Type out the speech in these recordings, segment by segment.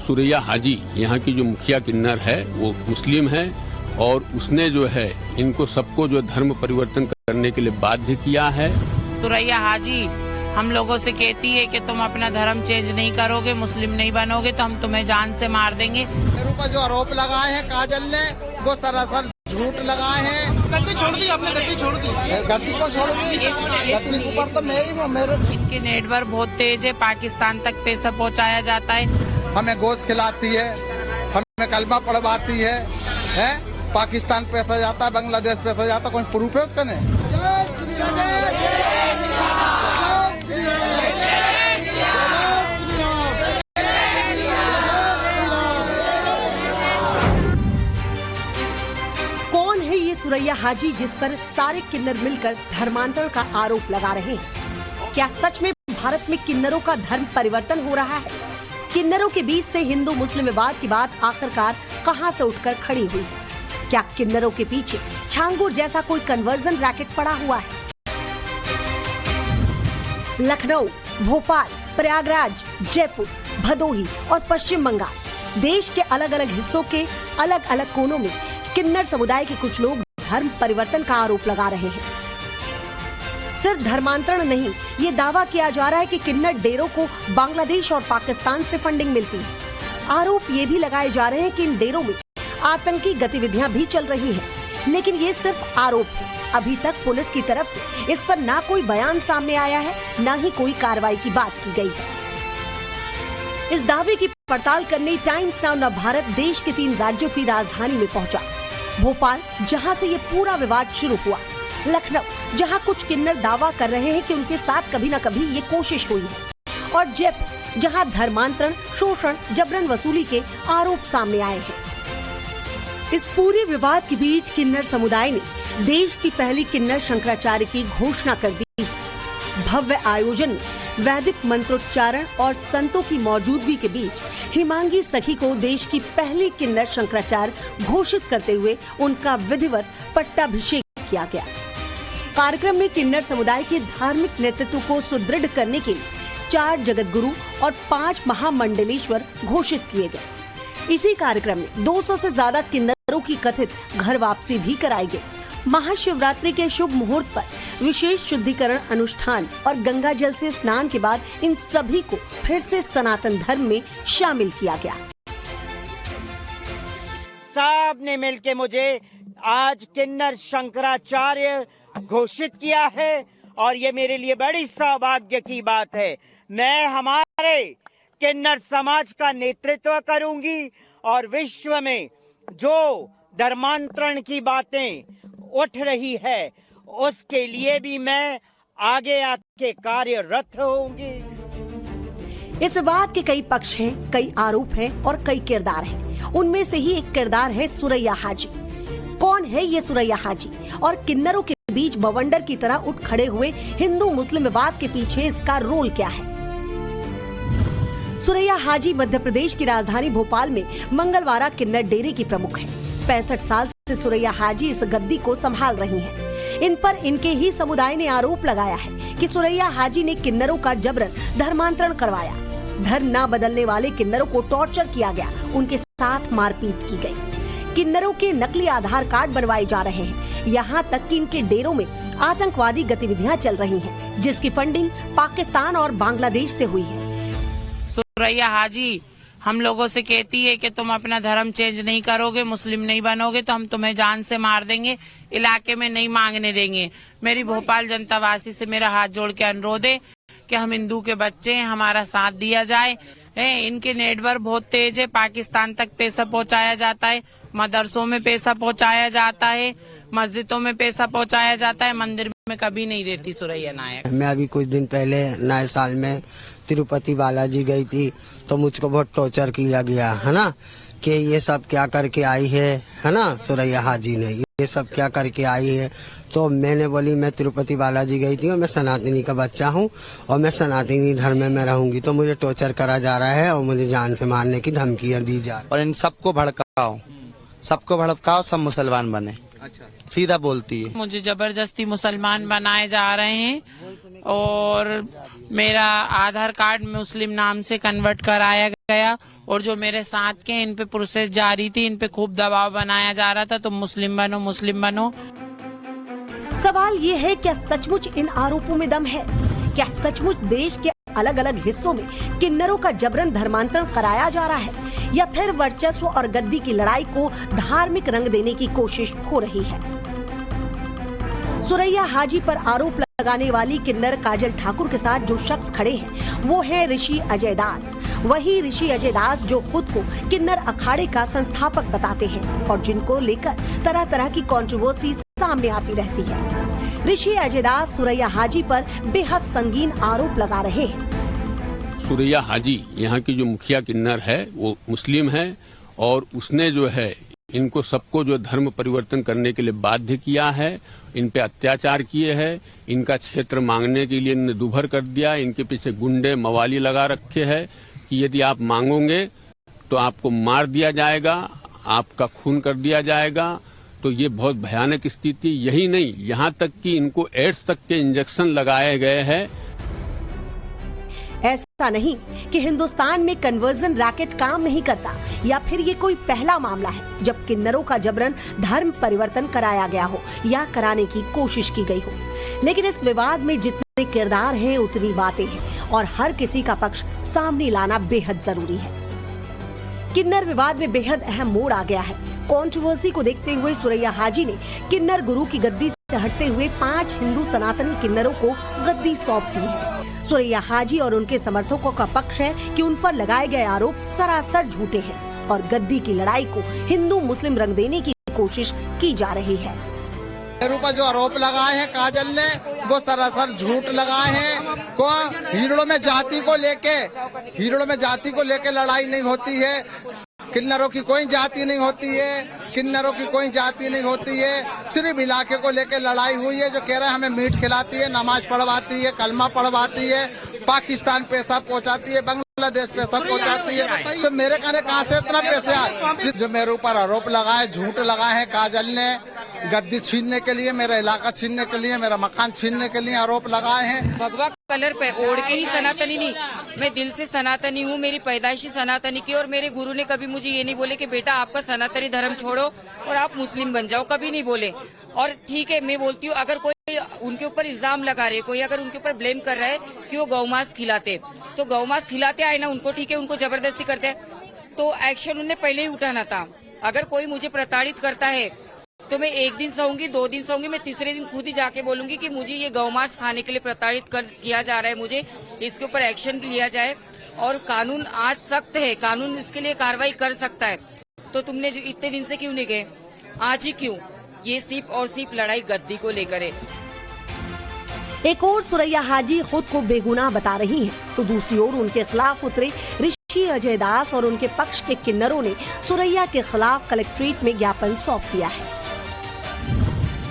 सुरैया हाजी यहाँ की जो मुखिया किन्नर है वो मुस्लिम है और उसने जो है इनको सबको जो धर्म परिवर्तन करने के लिए बाध्य किया है। सुरैया हाजी हम लोगों से कहती है कि तुम अपना धर्म चेंज नहीं करोगे, मुस्लिम नहीं बनोगे तो हम तुम्हें जान से मार देंगे। मेरे ऊपर जो आरोप लगाए हैं काजल ने वो सरासर झूठ लगाए हैं। गद्दी छोड़ दी, आपने गद्दी छोड़ दी। गद्दी को छोड़ दी, गद्दी के ऊपर तो मैं ही हूँ। मेरे इनके नेटवर्क बहुत तेज है, पाकिस्तान तक पैसा पहुँचाया जाता है। हमें गोश्त खिलाती है, हमें कलमा पढ़वाती है, पाकिस्तान पैसा जाता है, बांग्लादेश पैसा जाता है, कोई प्रूफ है उसका नहीं। कौन है ये सुरैया हाजी जिस पर सारे किन्नर मिलकर धर्मांतरण का आरोप लगा रहे हैं? क्या सच में भारत में किन्नरों का धर्म परिवर्तन हो रहा है? किन्नरों के बीच से हिंदू मुस्लिम विवाद की बात आखिरकार कहां से उठकर खड़ी हुई है? क्या किन्नरों के पीछे छांगुर जैसा कोई कन्वर्जन रैकेट पड़ा हुआ है? लखनऊ, भोपाल, प्रयागराज, जयपुर, भदोही और पश्चिम बंगाल, देश के अलग अलग हिस्सों के अलग अलग कोनों में किन्नर समुदाय के कुछ लोग धर्म परिवर्तन का आरोप लगा रहे हैं। सिर्फ धर्मांतरण नहीं, ये दावा किया जा रहा है कि किन्नर डेरों को बांग्लादेश और पाकिस्तान से फंडिंग मिलती है। आरोप ये भी लगाए जा रहे हैं कि इन डेरों में आतंकी गतिविधियां भी चल रही हैं, लेकिन ये सिर्फ आरोप है। अभी तक पुलिस की तरफ से इस पर ना कोई बयान सामने आया है, ना ही कोई कार्रवाई की बात की गई है। इस दावे की पड़ताल करने टाइम्स नाउ भारत देश के 3 राज्यों की राजधानी में पहुंचा। भोपाल, जहां से ये पूरा विवाद शुरू हुआ, लखनऊ, जहां कुछ किन्नर दावा कर रहे हैं कि उनके साथ कभी न कभी ये कोशिश हुई है, और जयपुर, जहां धर्मांतरण, शोषण, जबरन वसूली के आरोप सामने आए हैं। इस पूरे विवाद के बीच किन्नर समुदाय ने देश की पहली किन्नर शंकराचार्य की घोषणा कर दी। भव्य आयोजन में वैदिक मंत्रोच्चारण और संतों की मौजूदगी के बीच हिमांगी सखी को देश की पहली किन्नर शंकराचार्य घोषित करते हुए उनका विधिवत पट्टाभिषेक किया गया। कार्यक्रम में किन्नर समुदाय के धार्मिक नेतृत्व को सुदृढ़ करने के लिए 4 जगत गुरु और 5 महामंडलेश्वर घोषित किए गए। इसी कार्यक्रम में 200 से ज्यादा किन्नरों की कथित घर वापसी भी कराई गई। महाशिवरात्रि के शुभ मुहूर्त पर विशेष शुद्धिकरण अनुष्ठान और गंगा जल से स्नान के बाद इन सभी को फिर से सनातन धर्म में शामिल किया गया। सबने मिलके मुझे आज किन्नर शंकराचार्य घोषित किया है और ये मेरे लिए बड़ी सौभाग्य की बात है। मैं हमारे किन्नर समाज का नेतृत्व करूंगी और विश्व में जो धर्मांतरण की बातें उठ रही है उसके लिए भी मैं आगे आके कार्यरत होंगी। इस विवाद के कई पक्ष हैं, कई आरोप हैं और कई किरदार हैं। उनमें से ही एक किरदार है सुरैया हाजी। कौन है ये सुरैया हाजी और किन्नरों के बीच बवंडर की तरह उठ खड़े हुए हिंदू मुस्लिम विवाद के पीछे इसका रोल क्या है? सुरैया हाजी मध्य प्रदेश की राजधानी भोपाल में मंगलवारा किन्नर डेरे की प्रमुख है। 65 साल से सुरैया हाजी इस गद्दी को संभाल रही हैं। इन पर इनके ही समुदाय ने आरोप लगाया है कि सुरैया हाजी ने किन्नरों का जबरन धर्मांतरण करवाया। धर्म न बदलने वाले किन्नरों को टॉर्चर किया गया, उनके साथ मारपीट की गई। किन्नरों के नकली आधार कार्ड बनवाए जा रहे हैं। यहाँ तक कि इनके डेरों में आतंकवादी गतिविधियाँ चल रही हैं, जिसकी फंडिंग पाकिस्तान और बांग्लादेश से हुई है। सुरैया हाजी हम लोगों से कहती है कि तुम अपना धर्म चेंज नहीं करोगे, मुस्लिम नहीं बनोगे तो हम तुम्हें जान से मार देंगे, इलाके में नहीं मांगने देंगे। मेरी भोपाल जनता वासी से मेरा हाथ जोड़ के अनुरोध है कि हम हिंदू के बच्चे हैं, हमारा साथ दिया जाए। इनके नेटवर्क बहुत तेज है, पाकिस्तान तक पैसा पहुंचाया जाता है, मदरसों में पैसा पहुंचाया जाता है, मस्जिदों में पैसा पहुंचाया जाता है, मंदिर में कभी नहीं देती सुरैया नायक। मैं अभी कुछ दिन पहले नए साल में तिरुपति बालाजी गई थी तो मुझको बहुत टॉर्चर किया गया है ना, कि ये सब क्या करके आई है ना सुरैया हाजी ने, ये सब क्या करके आई है। तो मैंने बोली मैं तिरुपति बालाजी गई थी और मैं सनातनी का बच्चा हूँ और मैं सनातनी धर्म में रहूंगी, तो मुझे टॉर्चर करा जा रहा है और मुझे जान से मारने की धमकियाँ दी जा रही। और इन सबको भड़काओ, सब मुसलमान बने। अच्छा, सीधा बोलती है। मुझे जबरदस्ती मुसलमान बनाए जा रहे हैं और मेरा आधार कार्ड मुस्लिम नाम से कन्वर्ट कराया गया और जो मेरे साथ के इन पे प्रोसेस जारी थी, इन पे खूब दबाव बनाया जा रहा था, तुम मुस्लिम बनो मुस्लिम बनो। सवाल ये है, क्या सचमुच इन आरोपों में दम है? क्या सचमुच देश के अलग अलग हिस्सों में किन्नरों का जबरन धर्मांतरण कराया जा रहा है, या फिर वर्चस्व और गद्दी की लड़ाई को धार्मिक रंग देने की कोशिश हो रही है? सुरैया हाजी पर आरोप लगाने वाली किन्नर काजल ठाकुर के साथ जो शख्स खड़े हैं वो है ऋषि अजय दास। वही ऋषि अजय दास जो खुद को किन्नर अखाड़े का संस्थापक बताते हैं और जिनको लेकर तरह तरह की कंट्रोवर्सी सामने आती रहती है। ऋषि अजय दास सुरैया हाजी पर बेहद संगीन आरोप लगा रहे हैं। सुरैया हाजी यहाँ की जो मुखिया किन्नर है वो मुस्लिम है और उसने जो है इनको सबको जो धर्म परिवर्तन करने के लिए बाध्य किया है, इन पे अत्याचार किए हैं, इनका क्षेत्र मांगने के लिए इन्हें दुभर कर दिया। इनके पीछे गुंडे मवाली लगा रखे हैं कि यदि आप मांगोगे तो आपको मार दिया जाएगा, आपका खून कर दिया जाएगा। तो ये बहुत भयानक स्थिति। यही नहीं, यहाँ तक कि इनको एड्स तक के इंजेक्शन लगाए गए हैं। ऐसा नहीं कि हिंदुस्तान में कन्वर्जन रैकेट काम नहीं करता, या फिर ये कोई पहला मामला है जब किन्नरों का जबरन धर्म परिवर्तन कराया गया हो या कराने की कोशिश की गई हो। लेकिन इस विवाद में जितने किरदार हैं उतनी बातें हैं और हर किसी का पक्ष सामने लाना बेहद जरूरी है। किन्नर विवाद में बेहद अहम मोड़ आ गया है। कंट्रोवर्सी को देखते हुए सुरैया हाजी ने किन्नर गुरु की गद्दी से हटते हुए 5 हिंदू सनातनी किन्नरों को गद्दी सौंप दी है। सुरैया हाजी और उनके समर्थकों का पक्ष है कि उन पर लगाए गए आरोप सरासर झूठे हैं और गद्दी की लड़ाई को हिंदू मुस्लिम रंग देने की कोशिश की जा रही है। मेरे ऊपर जो आरोप लगाए हैं काजल ने, वो सरासर झूठ लगाए हैं। को हिजड़ों में जाति को लेके लड़ाई नहीं होती है। किन्नरों की कोई जाति नहीं होती है, किन्नरों की कोई जाति नहीं होती है। सिर्फ इलाके को लेकर लड़ाई हुई है। जो कह रहे हैं हमें मीट खिलाती है, नमाज पढ़वाती है, कलमा पढ़वाती है, पाकिस्तान पैसा पहुंचाती है, बांग्लादेश पैसा पहुंचाती है, तो मेरे कहने कहाँ से इतना पैसे आए? जो मेरे ऊपर आरोप लगाए, झूठ लगाए हैं काजल ने, गद्दी छीनने के लिए, मेरा इलाका छीनने के लिए, मेरा मकान छीनने के लिए आरोप लगाए हैं। भगवा कलर पे ओढ़ के ही सनातनी नहीं, मैं दिल से सनातनी हूँ। मेरी पैदाइशी सनातनी की, और मेरे गुरु ने कभी मुझे ये नहीं बोले कि बेटा आपका सनातनी धर्म छोड़ो और आप मुस्लिम बन जाओ, कभी नहीं बोले। और ठीक है, मैं बोलती हूँ अगर कोई उनके ऊपर इल्जाम लगा रहे, कोई अगर उनके ऊपर ब्लेम कर रहा है कि वो गौमांस खिलाते, तो गौमांस खिलाते आए ना उनको, ठीक है, उनको जबरदस्ती करते हैं तो एक्शन उन्हें पहले ही उठाना था। अगर कोई मुझे प्रताड़ित करता है तो मैं 1 दिन सहूंगी, 2 दिन सहूंगी, मैं तीसरे दिन खुद ही जाके बोलूंगी कि मुझे ये गौमांस खाने के लिए प्रताड़ित किया जा रहा है, मुझे इसके ऊपर एक्शन लिया जाए। और कानून आज सख्त है, कानून इसके लिए कार्रवाई कर सकता है। तो तुमने इतने दिन से क्यों नहीं गए, आज ही क्यों? ये सिर्फ और सिर्फ लड़ाई गद्दी को लेकर है। एक और सुरैया हाजी खुद को बेगुनाह बता रही हैं, तो दूसरी ओर उनके खिलाफ उतरे ऋषि अजय दास और उनके पक्ष के किन्नरों ने सुरैया के खिलाफ कलेक्ट्रेट में ज्ञापन सौंप दिया है।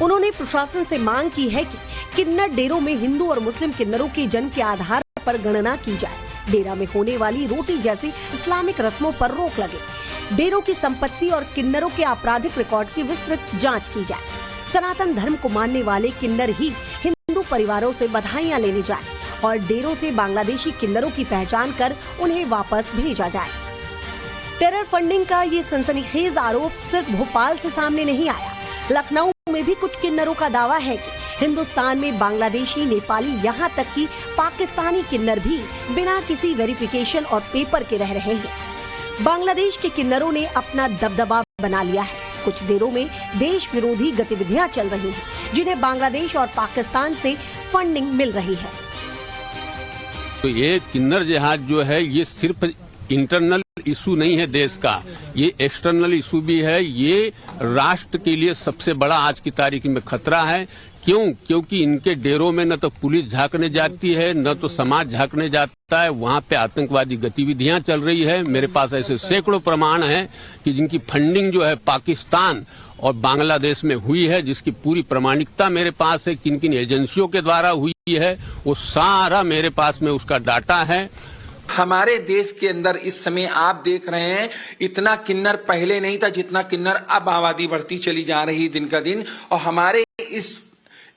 उन्होंने प्रशासन से मांग की है कि किन्नर डेरों में हिंदू और मुस्लिम किन्नरों के जन्म के आधार पर गणना की जाए, डेरा में होने वाली रोटी जैसी इस्लामिक रस्मों पर रोक लगे, डेरों की संपत्ति और किन्नरों के आपराधिक रिकॉर्ड की विस्तृत जांच की जाए, सनातन धर्म को मानने वाले किन्नर ही हिंदू परिवारों से बधाइयां लेने जाए और डेरों से बांग्लादेशी किन्नरों की पहचान कर उन्हें वापस भेजा जाए। टेरर फंडिंग का ये सनसनीखेज आरोप सिर्फ भोपाल से सामने नहीं आया। लखनऊ में भी कुछ किन्नरों का दावा है कि हिंदुस्तान में बांग्लादेशी, नेपाली, यहाँ तक कि पाकिस्तानी किन्नर भी बिना किसी वेरिफिकेशन और पेपर के रह रहे हैं। बांग्लादेश के किन्नरों ने अपना दबदबा बना लिया है। कुछ डेरों में देश विरोधी गतिविधियां चल रही हैं, जिन्हें बांग्लादेश और पाकिस्तान से फंडिंग मिल रही है। तो ये किन्नर जिहाद जो है ये सिर्फ इंटरनल इशू नहीं है देश का, ये एक्सटर्नल इशू भी है। ये राष्ट्र के लिए सबसे बड़ा आज की तारीख में खतरा है। क्यों? क्योंकि इनके डेरों में न तो पुलिस झांकने जाती है, न तो समाज झांकने जाता है। वहाँ पे आतंकवादी गतिविधियां चल रही है। मेरे पास ऐसे सैकड़ों प्रमाण हैं कि जिनकी फंडिंग जो है पाकिस्तान और बांग्लादेश में हुई है, जिसकी पूरी प्रामाणिकता मेरे पास है। किन किन एजेंसियों के द्वारा हुई है वो सारा मेरे पास में उसका डाटा है। हमारे देश के अंदर इस समय आप देख रहे हैं इतना किन्नर पहले नहीं था जितना किन्नर अब आबादी बढ़ती चली जा रही दिन का दिन। और हमारे इस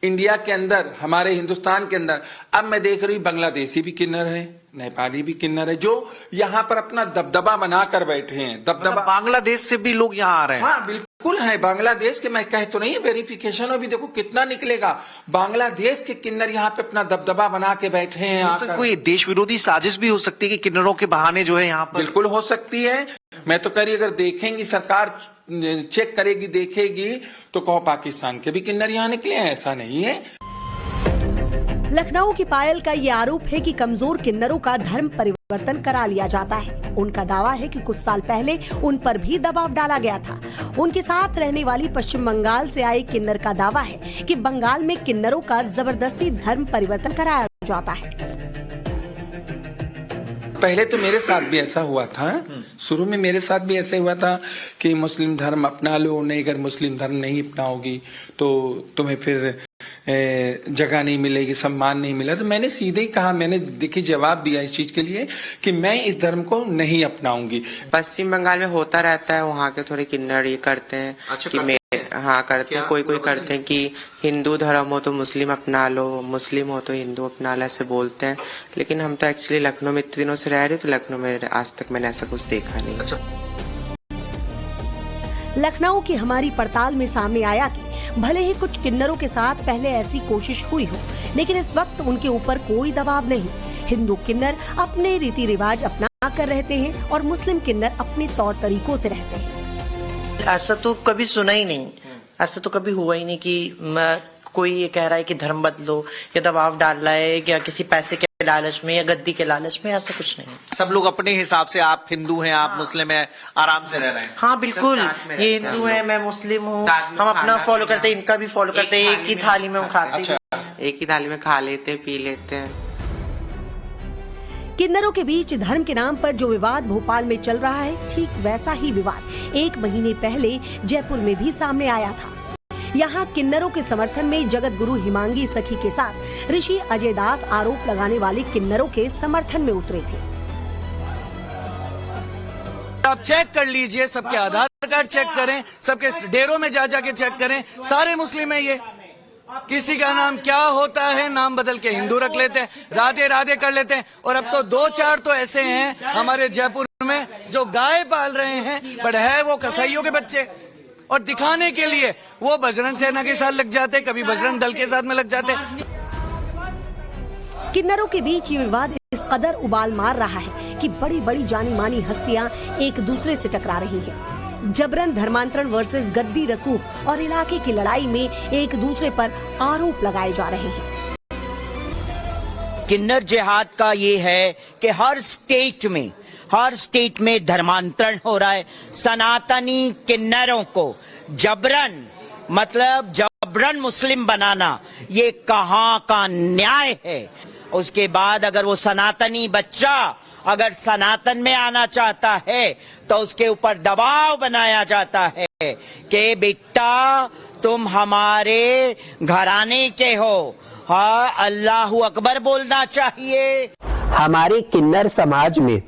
इंडिया के अंदर, हमारे हिंदुस्तान के अंदर। अब मैं देख रही बांग्लादेशी भी किन्नर है, नेपाली भी किन्नर है, जो यहाँ पर अपना दबदबा बनाकर बैठे हैं। दबदबा बांग्लादेश से भी लोग यहाँ आ रहे हैं। हाँ बिल्कुल है, बांग्लादेश के, मैं कह तो नहीं, वेरिफिकेशन अभी देखो कितना निकलेगा। बांग्लादेश के किन्नर यहाँ पे अपना दबदबा बना के बैठे हैं। तो कोई देश विरोधी साजिश भी हो सकती है कि किन्नरों के बहाने जो है यहाँ पर? बिल्कुल हो सकती है। मैं तो कह रही, अगर देखेंगी सरकार, चेक करेगी, देखेगी, तो कहो पाकिस्तान के भी किन्नर यहाँ निकले हैं, ऐसा नहीं है। लखनऊ की पायल का ये आरोप है कि कमजोर किन्नरों का धर्म परिवर्तन करा लिया जाता है। उनका दावा है कि कुछ साल पहले उन पर भी दबाव डाला गया था। उनके साथ रहने वाली पश्चिम बंगाल से आए किन्नर का दावा है कि बंगाल में किन्नरों का जबरदस्ती धर्म परिवर्तन कराया जाता है। पहले तो मेरे साथ भी ऐसा हुआ था, शुरू में मेरे साथ भी ऐसा हुआ था कि मुस्लिम धर्म अपना लो, नहीं अगर मुस्लिम धर्म नहीं अपनाओगी तो तुम्हें फिर जगह नहीं मिलेगी, सम्मान नहीं मिला। तो मैंने सीधे ही कहा, मैंने देखिए जवाब दिया इस चीज के लिए कि मैं इस धर्म को नहीं अपनाऊंगी। पश्चिम बंगाल में होता रहता है, वहाँ के थोड़े किन्नर ये करते हैं कि हाँ करते हैं, कोई करते हैं कि हिंदू धर्म हो तो मुस्लिम अपना लो, मुस्लिम हो तो हिंदू अपना लो, ऐसे बोलते हैं। लेकिन हम तो एक्चुअली लखनऊ में इतने दिनों से रह रहे, तो लखनऊ में आज तक मैंने ऐसा कुछ देखा नहीं। लखनऊ की हमारी पड़ताल में सामने आया कि भले ही कुछ किन्नरों के साथ पहले ऐसी कोशिश हुई हो, लेकिन इस वक्त उनके ऊपर कोई दबाव नहीं। हिंदू किन्नर अपने रीति रिवाज अपना कर रहते हैं और मुस्लिम किन्नर अपने तौर तरीकों से रहते हैं। ऐसा तो कभी सुना ही नहीं, ऐसा तो कभी हुआ ही नहीं कि कोई ये कह रहा है कि धर्म बदलो या दबाव डाल रहा है या किसी पैसे के लालच में या गद्दी के लालच में, ऐसा कुछ नहीं। सब लोग अपने हिसाब से, आप हिंदू हैं, आप मुस्लिम हैं, आराम से रह रहे हैं। हाँ बिल्कुल, ये हिंदू है, मैं मुस्लिम हूँ, हम अपना फॉलो करते हैं, इनका भी फॉलो करते हैं, एक ही थाली में हम खाते हैं, एक ही थाली में खा लेते हैं, पी लेते हैं। किन्नरों के बीच धर्म के नाम पर जो विवाद भोपाल में चल रहा है, ठीक वैसा ही विवाद 1 महीने पहले जयपुर में भी सामने आया था। यहाँ किन्नरों के समर्थन में जगत गुरु हिमांगी सखी के साथ ऋषि अजय दास आरोप लगाने वाले किन्नरों के समर्थन में उतरे थे। आप चेक कर लीजिए, सबके आधार कार्ड चेक करें, सबके डेरों में जा के चेक करें, सारे मुस्लिम है। ये किसी का नाम क्या होता है, नाम बदल के हिंदू रख लेते हैं, राधे राधे कर लेते हैं। और अब तो 2-4 तो ऐसे हैं हमारे जयपुर में जो गाय पाल रहे हैं, पर है वो कसाईयों के बच्चे, और दिखाने के लिए वो बजरंग सेना के साथ लग जाते, कभी बजरंग दल के साथ में लग जाते। किन्नरों के बीच ये विवाद इस कदर उबाल मार रहा है कि बड़ी बड़ी जानी मानी हस्तियां एक दूसरे से टकरा रही हैं। जबरन धर्मांतरण वर्सेस गद्दी रसूख और इलाके की लड़ाई में एक दूसरे पर आरोप लगाए जा रहे हैं। किन्नर जिहाद का ये है कि हर स्टेट में धर्मांतरण हो रहा है। सनातनी किन्नरों को जबरन मुस्लिम बनाना, ये कहाँ का न्याय है। उसके बाद अगर वो सनातनी बच्चा अगर सनातन में आना चाहता है तो उसके ऊपर दबाव बनाया जाता है कि बेटा तुम हमारे घराने के हो, हाँ अल्लाहू अकबर बोलना चाहिए। हमारे किन्नर समाज में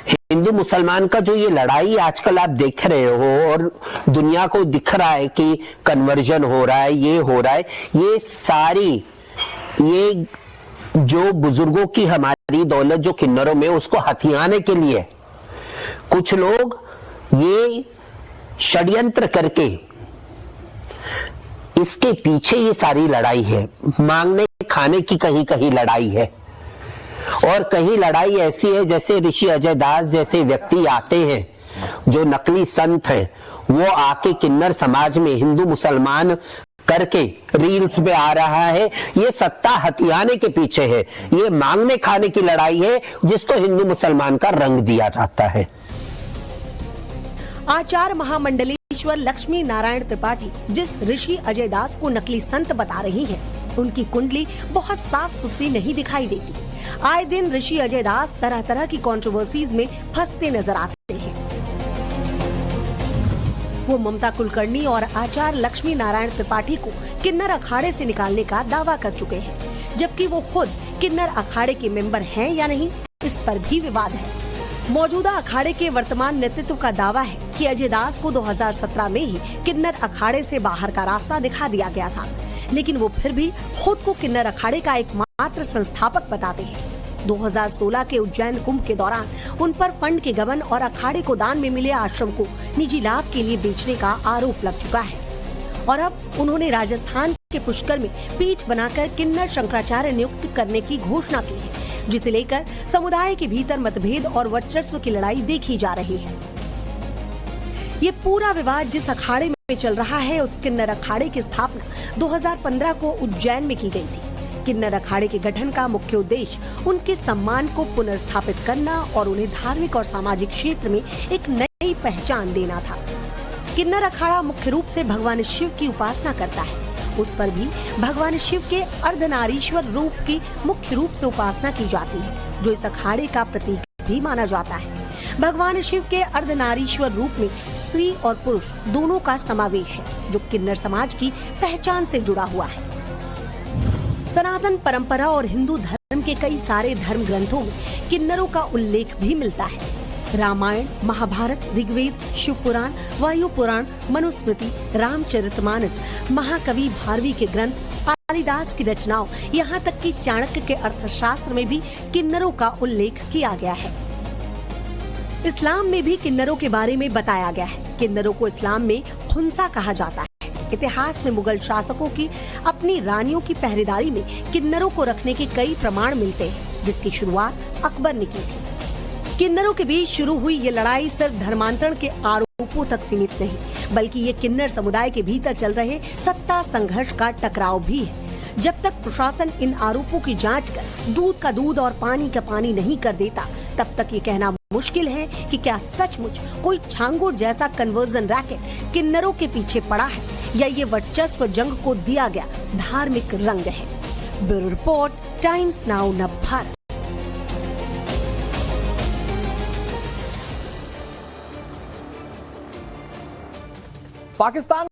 हिंदू मुसलमान का जो ये लड़ाई आजकल आप देख रहे हो और दुनिया को दिख रहा है कि कन्वर्जन हो रहा है, ये हो रहा है, ये सारी ये जो बुजुर्गों की हमारी दौलत जो किन्नरों में, उसको हथियाने के लिए कुछ लोग ये षड्यंत्र करके, इसके पीछे ये सारी लड़ाई है। मांगने खाने की कहीं कहीं लड़ाई है, और कहीं लड़ाई ऐसी है जैसे ऋषि अजय दास जैसे व्यक्ति आते हैं जो नकली संत हैं, वो आके किन्नर समाज में हिंदू मुसलमान करके रील्स पे आ रहा है। ये सत्ता हथियाने के पीछे है, ये मांगने खाने की लड़ाई है जिसको हिंदू मुसलमान का रंग दिया जाता है। आचार्य महामंडलेश्वर लक्ष्मी नारायण त्रिपाठी जिस ऋषि अजय दास को नकली संत बता रही हैं, उनकी कुंडली बहुत साफ सुथरी नहीं दिखाई देती। आए दिन ऋषि अजय दास तरह तरह की कंट्रोवर्सीज में फंसते नजर आते हैं। वो ममता कुलकर्णी और आचार्य लक्ष्मी नारायण त्रिपाठी को किन्नर अखाड़े से निकालने का दावा कर चुके हैं, जबकि वो खुद किन्नर अखाड़े के मेंबर हैं या नहीं, इस पर भी विवाद है। मौजूदा अखाड़े के वर्तमान नेतृत्व का दावा है कि अजय दास को 2017 में ही किन्नर अखाड़े से बाहर का रास्ता दिखा दिया गया था। लेकिन वो फिर भी खुद को किन्नर अखाड़े का एकमात्र संस्थापक बताते हैं। 2016 के उज्जैन कुंभ के दौरान उन पर फंड के गबन और अखाड़े को दान में मिले आश्रम को निजी लाभ के लिए बेचने का आरोप लग चुका है और अब उन्होंने राजस्थान के पुष्कर में पीठ बनाकर किन्नर शंकराचार्य नियुक्त करने की घोषणा की है, जिसे लेकर समुदाय के भीतर मतभेद और वर्चस्व की लड़ाई देखी जा रही है। ये पूरा विवाद जिस अखाड़े में चल रहा है, उस किन्नर अखाड़े की स्थापना 2015 को उज्जैन में की गई थी। किन्नर अखाड़े के गठन का मुख्य उद्देश्य उनके सम्मान को पुनर्स्थापित करना और उन्हें धार्मिक और सामाजिक क्षेत्र में एक नई पहचान देना था। किन्नर अखाड़ा मुख्य रूप से भगवान शिव की उपासना करता है। उस पर भी भगवान शिव के अर्धनारीश्वर रूप की मुख्य रूप से उपासना की जाती है, जो इस अखाड़े का प्रतीक भी माना जाता है। भगवान शिव के अर्धनारीश्वर रूप में स्त्री और पुरुष दोनों का समावेश है, जो किन्नर समाज की पहचान से जुड़ा हुआ है। सनातन परंपरा और हिंदू धर्म के कई सारे धर्म ग्रंथों में किन्नरों का उल्लेख भी मिलता है। रामायण, महाभारत, ऋग्वेद, शिव पुराण, वायु पुराण, मनुस्मृति, रामचरितमानस, महाकवि भारवी के ग्रंथ, कालिदास की रचनाओं, यहाँ तक कि चाणक्य के अर्थशास्त्र में भी किन्नरों का उल्लेख किया गया है। इस्लाम में भी किन्नरों के बारे में बताया गया है। किन्नरों को इस्लाम में खुंसा कहा जाता है। इतिहास में मुगल शासकों की अपनी रानियों की पहरेदारी में किन्नरों को रखने के कई प्रमाण मिलते हैं, जिसकी शुरुआत अकबर ने की थी। किन्नरों के बीच शुरू हुई ये लड़ाई सिर्फ धर्मांतरण के आरोपों तक सीमित नहीं, बल्कि ये किन्नर समुदाय के भीतर चल रहे सत्ता संघर्ष का टकराव भी है। जब तक प्रशासन इन आरोपों की जांच कर दूध का दूध और पानी का पानी नहीं कर देता, तब तक ये कहना मुश्किल है कि क्या सचमुच कोई छांगुर जैसा कन्वर्जन रैकेट किन्नरों के पीछे पड़ा है या ये वर्चस्व जंग को दिया गया धार्मिक रंग है। Bureau report, times now Navbharat. Pakistan